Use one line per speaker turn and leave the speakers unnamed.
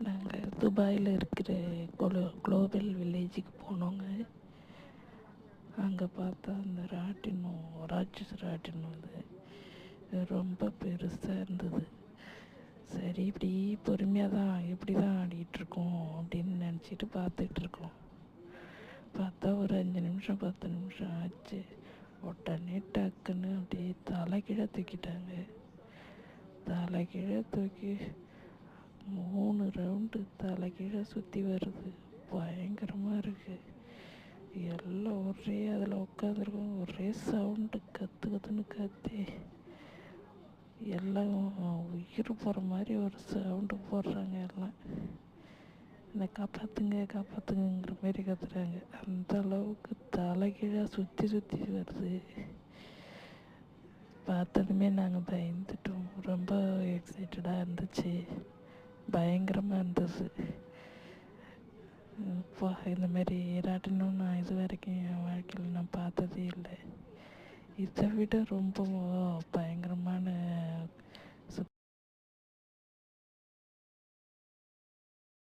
நாங்கள் துபாயில் இருக்கிற குளோபல் வில்லேஜுக்கு போனோங்க. அங்கே பார்த்தா அந்த ராட்டினம், ராட்சச ராட்டினம் ரொம்ப பெருசாக இருந்தது. சரி, இப்படி பொறுமையாக தான் எப்படி தான் ஆடிட்டுருக்கோம் அப்படின்னு நினச்சிட்டு பார்த்துட்ருக்கோம். பார்த்தா ஒரு 5 நிமிஷம் 10 நிமிஷம் ஆச்சு. உடனே டக்குன்னு அப்படியே தலைகீழே தூக்கிட்டாங்க. தலைகீழே தூக்கி 3 ரவுண்டு தலைகீழே சுற்றி வருது. பயங்கரமாக இருக்குது. எல்லாம் ஒரே அதில் உட்காந்துருக்கோம். ஒரே சவுண்டு, கற்று கற்றுன்னு கத்தி எல்லாம் உயிர் போகிற மாதிரி ஒரு சவுண்டு போடுறாங்க. எல்லாம் என்னை காப்பாற்றுங்க காப்பாற்றுங்கிற மாதிரி கத்துறாங்க. அந்த அளவுக்கு தலைகீழாக சுற்றி சுற்றி வருது. பார்த்ததுமே நாங்கள் பயந்துட்டோம். ரொம்ப எக்ஸைட்டடாக இருந்துச்சு, பயங்கரமாக இருந்தது. இப்போ இந்த மாதிரி ராட்டினம் நான் இது வரைக்கும் என் வாழ்க்கையில் நான் பார்த்ததே இல்லை. இதை விட ரொம்ப பயங்கரமான